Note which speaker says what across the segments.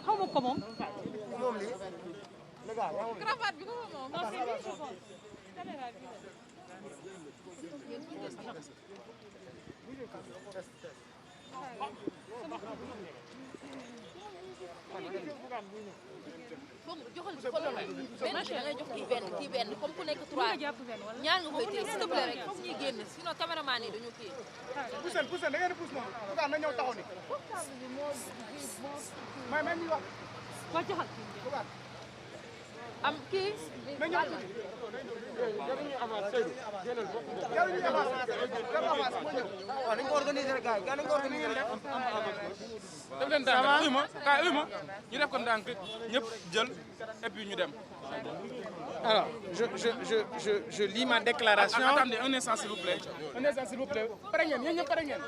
Speaker 1: xaw ma ko moom.
Speaker 2: moom lii.
Speaker 1: cravate bi ko moom. non c'est lui je pense.
Speaker 3: joxal ci xoolal benn da ngay jox kii benn comme ku nekk 3 ñaar nga koy téye s'il te plaît rek foog ñuy génn sinon caméraman yi dañu kii.
Speaker 2: pousse da ngeen di pousse noonu. Bougane na ñëw taxaw ni. may ñu wax.
Speaker 1: waa joxal.
Speaker 3: am kii.
Speaker 2: na ñëw tuuti. jaruñu avancé jaruñu avancé waaw nañ ko organiser rek gars yi nañ ko organiser rek.
Speaker 4: def leen ndànk uy ma kaay uy ma ñu def ko ndànk ñëpp jël et puis ñu dem.
Speaker 5: Alors, je lis ma déclaration.
Speaker 4: Attendez, un instant s'il vous plaît. Un instant s'il vous plaît. Pare ngeen yéen ñëpp pare ngeen.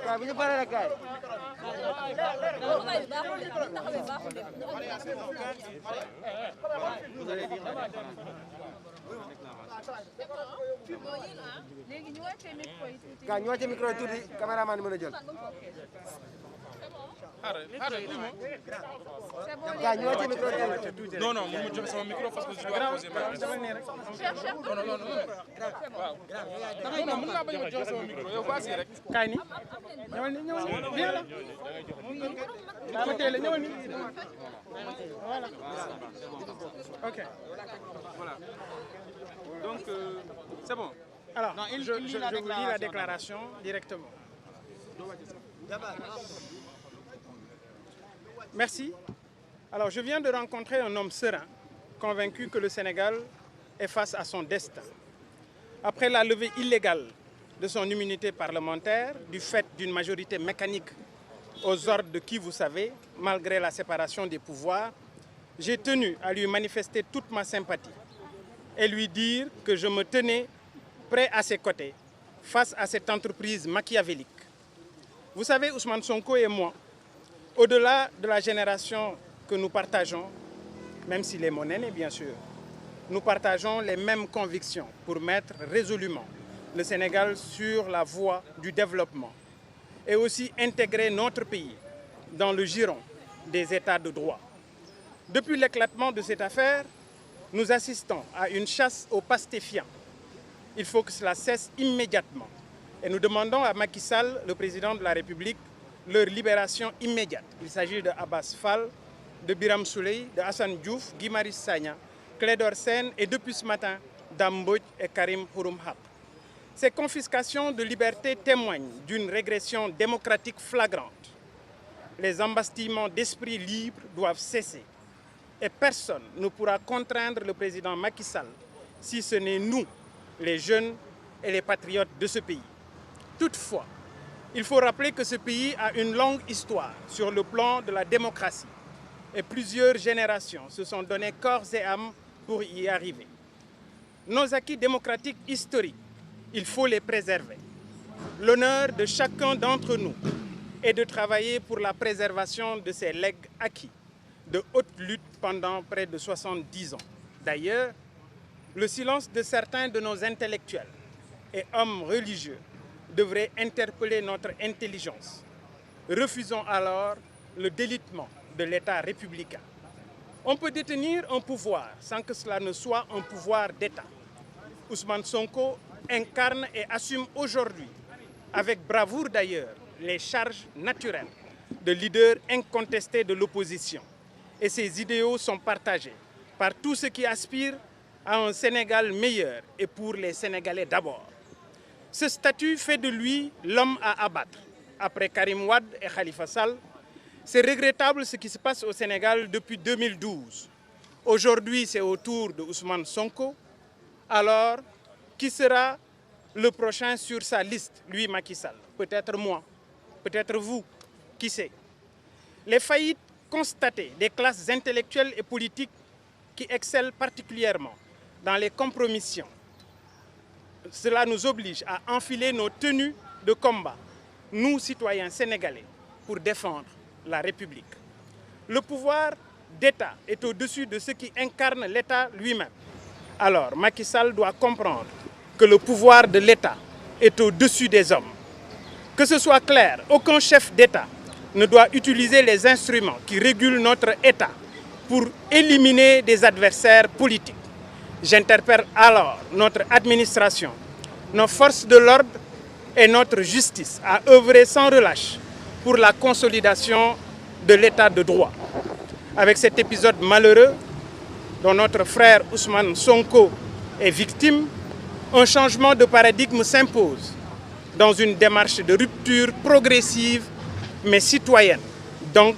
Speaker 2: waaw bu ñu paree rek gars yi. gars ñu wàcce micro yi tuuti caméraman mën a jël.
Speaker 4: Arrête, uy ma.
Speaker 2: gars ñu wàcce micro yi tuuti.
Speaker 4: Non, non, mun ma joxe sama micro parce que je dois poser ma question. Non, non, non, non. Waaw. Non, non, mun ngaa bañ ma joxe sama micro yow vas-y rek.
Speaker 5: kaay ni ñëwal ni viens là. daa ma teel a ñëwal ni voilà. Ok.
Speaker 4: Voilà. Donc, c'est bon.
Speaker 5: Alors, je vous lis la déclaration directement. Merci. Alors, je viens de rencontrer un homme serein, convaincu que le Sénégal est face à son destin. Après la levée illégale de son immunité parlementaire, du fait d'une majorité mécanique aux ordres de qui vous savez, malgré la séparation des pouvoirs, j'ai tenu à lui manifester toute ma sympathie et lui dire que je me tenais prêt à ses côtés face à cette entreprise machiavélique. Vous savez, Ousmane Sonko et moi, au-delà de la génération que nous partageons, même s'il est mon aîné bien sûr, nous partageons les mêmes convictions pour mettre résolument le Sénégal sur la voie du développement et aussi intégrer notre pays dans le giron des États de droit. Depuis l'éclatement de cette affaire, nous assistons à une chasse aux pastéfiants. Il faut que cela cesse immédiatement. Et nous demandons à Macky Sall, le président de la République, leur libération immédiate. Il s'agit de Abbas Fall, de Biram Souley, de Hassan Diouf, Guy Marius Sagna, Clédor Sène et depuis ce matin, Dame Mbodj et Karim Xurum Xaq. Ces confiscations de liberté témoignent d'une régression démocratique flagrante. Les embastillements d'esprit libre doivent cesser. Et personne ne pourra contraindre le président Macky Sall si ce n'est nous, les jeunes et les patriotes de ce pays. Toutefois, il faut rappeler que ce pays a une longue histoire sur le plan de la démocratie et plusieurs générations se sont donné corps et âme pour y arriver. Nos acquis démocratiques historiques, il faut les préserver. L'honneur de chacun d'entre nous est de travailler pour la préservation de ces legs acquis de haute lutte pendant près de 70 ans. D'ailleurs, le silence de certains de nos intellectuels et hommes religieux devrait interpeller notre intelligence. Refusons alors le délitement de l'État républicain. On peut détenir un pouvoir sans que cela ne soit un pouvoir d'État. Ousmane Sonko incarne et assume aujourd'hui, avec bravoure d'ailleurs, les charges naturelles de leader incontesté de l'opposition. Et ces idéaux sont partagés par tous ceux qui aspirent à un Sénégal meilleur et pour les Sénégalais d'abord. Ce statut fait de lui l'homme à abattre. Après Karim Wade et Khalifa Sall, c'est regrettable ce qui se passe au Sénégal depuis 2012. Aujourd'hui, c'est au tour de Ousmane Sonko. Alors, qui sera le prochain sur sa liste, lui Macky Sall? Peut-être moi, peut-être vous, qui sait? Les faillites constatées des classes intellectuelles et politiques qui excellent particulièrement dans les compromissions. Cela nous oblige à enfiler nos tenues de combat, nous citoyens sénégalais, pour défendre la République. Le pouvoir d'État est au-dessus de ceux qui incarnent l'État lui-même. Alors, Macky Sall doit comprendre que le pouvoir de l'État est au-dessus des hommes. Que ce soit clair, aucun chef d'État ne doit utiliser les instruments qui régulent notre État pour éliminer des adversaires politiques. J'interpelle alors notre administration, nos forces de l'ordre et notre justice à œuvrer sans relâche pour la consolidation de l'état de droit. Avec cet épisode malheureux dont notre frère Ousmane Sonko est victime, un changement de paradigme s'impose dans une démarche de rupture progressive mais citoyenne. Donc,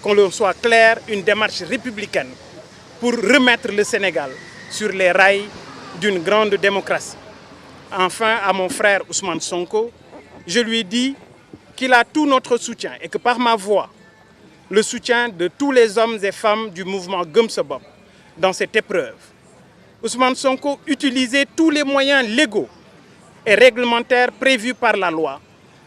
Speaker 5: qu'on le soit clair, une démarche républicaine pour remettre le Sénégal sur les rails d'une grande démocratie. Enfin, à mon frère Ousmane Sonko, je lui dis qu'il a tout notre soutien et que par ma voix, le soutien de tous les hommes et femmes du mouvement Gëm Sa Bopp dans cette épreuve. Ousmane Sonko utilisait tous les moyens légaux et réglementaires prévus par la loi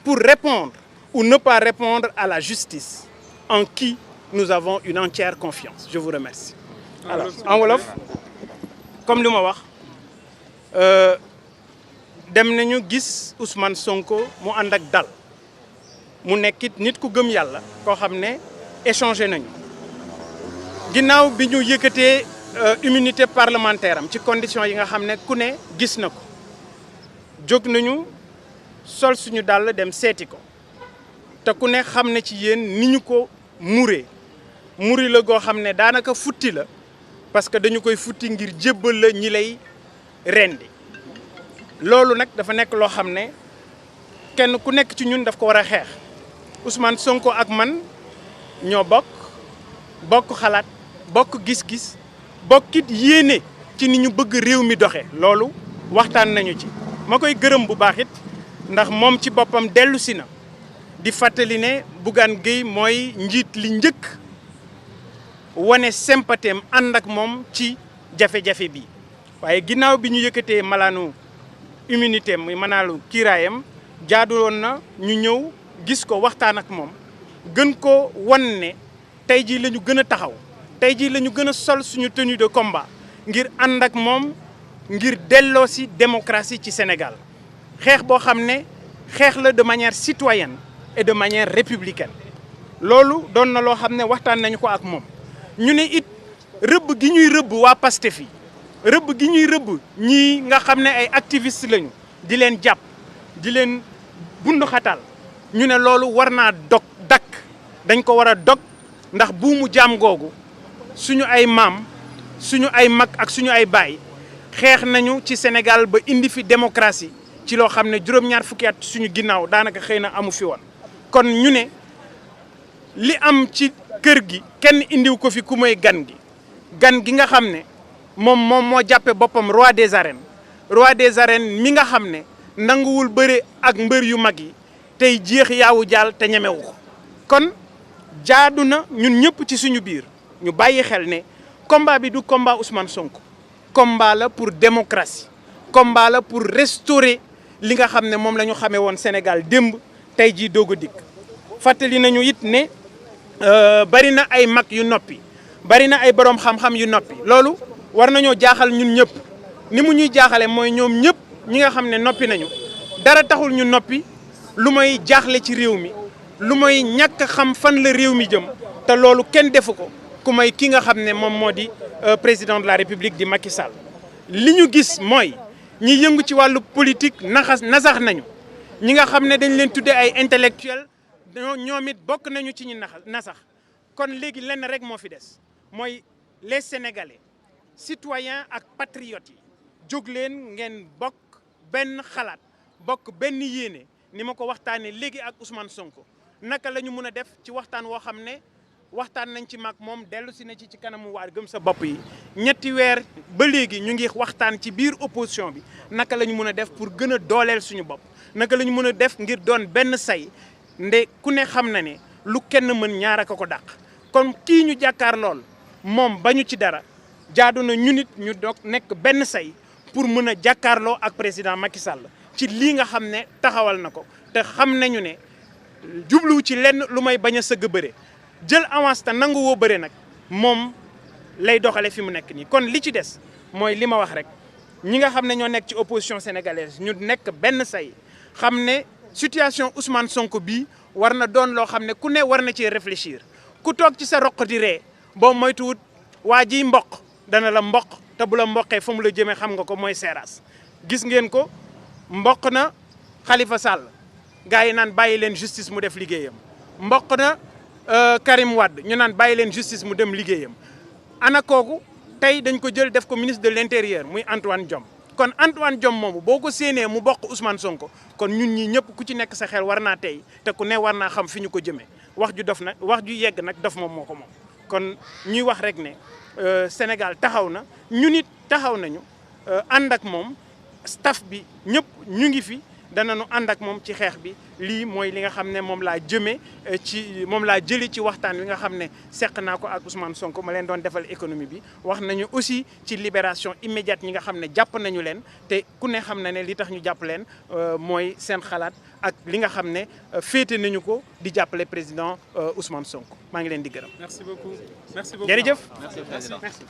Speaker 5: pour répondre ou ne pas répondre à la justice, en qui nous avons une entière confiance. Je vous remercie. Alors, en wolof, comme li ma wax, dem nañu gis Ousmane Sonko mu ànd ak dal mu nekkit nit ku gëm yàlla koo xam ne échangé nañu ginnaaw bi ñu yëkkatee immunité parlementaire am ci conditions yi nga xam ne ku ne gis na ko jóg nañu sol suñu dàll dem seeti ko te ku ne xam ne ci yéen ni ñu ko muri la goo xam ne daanaka futti la parce que dañu koy futti ngir jébbal la ñi lay rendi loolu nag dafa nekk loo xam ne kenn ku nekk ci ñun daf ko war a xeex Ousmane Sonko ak man ñoo bokk xalaat bokk gis-gis bokkit yéene ci ni ñu bëgg réew mi doxe loolu waxtaan nañu ci ma koy gërëm bu baax it ndax moom ci boppam dellu si na di fàttali ne Bougane Gueye mooy njiit li njëkk wane sympathie ànd ak moom ci jafe-jafe bi waaye ginnaaw bi ñu yëkkatee malaanu immunité muy manaalu kiiraayam jaadu woon na ñu ñëw gis ko waxtaan ak moom gën ko wan ne tey jii la ñu gën a taxaw tey jii la ñu gën a sol suñu tenue de combat ngir ànd ak moom ngir delloo si démocratie ci Sénégal xeex boo xam ne xeex la de manière citoyenne et de manière républicaine loolu doon na loo xam ne waxtaan nañu ko ak moom ñu ne it rëbb gi ñuy rëbb waa Pastef yi rëbb gi ñuy rëbb ñii nga xam ne ay activistes lañu di leen jàpp di leen bundu xatal ñu ne loolu war naa dakk dañ ko war a dog ndax buumu jaam googu suñu ay maam suñu ay mag ak suñu ay baay xeex nañu ci Sénégal ba indi fi démocratie ci loo xam ne juróom-ñaar fukki at suñu ginnaaw daanaka xëy na amu fi woon kon ñu ne li am ci kër gi kenn indiw ko fi ku may gan gi nga xam ne moom moo jàppe boppam roi des arènes mi nga xam ne nanguwul bëre ak mbër yu mag yi tey jeex yaawu jaal te ñemewu ko kon jaadu na ñun ñëpp ci suñu biir ñu bàyyi xel ne combat bi du combat Ousmane Sonko combat la pour démocratie combat la pour restaurer li nga xam ne moom la ñu xamee woon Sénégal démb tey jii doog a dikk fàttali nañu it ne bari na ay mag yu noppi bari na ay borom xam-xam yu noppi loolu war nañoo jaaxal ñun ñëpp ni mu ñuy jaaxale mooy ñoom ñëpp ñi nga xam ne noppi nañu dara taxul ñu noppi lu may jaaxle ci réew mi lu may ñàkk xam fan la réew mi jëm te loolu kenn defu ko ku may ki nga xam ne moom moo di président de la république di Macky Sall li ñu gis mooy ñi yëngu ci wàllu politique nasax nañu ñi nga xam ne dañ leen tuddee ay intellectuel ñoom it bokk nañu ci ñi nasax kon léegi lenn rek moo fi des mooy les sénégalais citoyens ak patriotes yi jóg leen ngeen bokk benn xalaat bokk benn yéene ni ma ko waxtaanee léegi ak Ousmane Sonko naka la ñu mën a def ci waxtaan woo xam ne waxtaan nañ ci mag moom dellu si na ci kanamu waa Gëm Sa Bopp yi ñetti weer ba léegi ñu ngi waxtaan ci biir opposition bi naka la ñu mën a def pour gën a dooleel suñu bopp naka la ñu mën a def ngir doon benn say nde ku ne xam na ne lu kenn mën ñaar ak ko dàq kon kii ñu jàkkaar lool moom bañu ci dara jaadu na ñu nit ñu doog nekk benn say pour mën a jàkkaarloo ak président Macky Sall ci lii nga xam ne taxawal na ko te xam nañu ne jubluwu ci lenn lu may bañ a sëgg bëre jël avance te nangu woo bëre nag moom lay doxale fi mu nekk nii kon li ci des mooy li ma wax rek ñi nga xam ne ñoo nekk ci opposition sénégalaise ñu nekk benn say xam ne situation Ousmane Sonko bii war na doon loo xam ne ku ne war na cee réfléchir ku toog ci sa roq di ree boo moytuwut waa ji mboq dana la mboq te bu la mboqee fa mu la jëmee xam nga ko mooy seeraas gis ngeen ko mboq na Khalifa Sall gars yi naan bàyyi leen justice mu def liggéeyam mboq na Karim Wade ñu naan bàyyi leen justice mu dem liggéeyam ana kooku tey dañ ko jël def ko ministre de l'intérieur muy Antoine Diome kon Antoine Diome moomu boo ko séenee mu bokk Ousmane Sonko kon ñun ñii ñëpp ku ci nekk sa xel war naa tey te ku ne war naa xam fi ñu ko jëmee wax ju dof nag wax ju yegg nag dof moom moo ko moom kon ñuy wax rek ne Sénégal taxaw na ñun it taxaw nañu ànd ak moom staff bi ñëpp ñu ngi fi danañu ànd ak moom ci xeex bi lii mooy li nga xam ne moom laa jëlee ci waxtaan wi nga xam ne seq naa ko ak Ousmane Sonko ma leen doon defal économie bi wax nañu aussi ci libération immédiate ñi nga xam ne jàpp nañu leen te ku ne xam na ne li tax ñu jàpp leen mooy seen xalaat ak li nga xam ne féete nañu ko di jàppale président Ousmane Sonko maa ngi leen di gërëm.
Speaker 4: Merci beaucoup. Merci beaucoup.
Speaker 5: jërëjëf.
Speaker 4: Merci.
Speaker 2: Merci.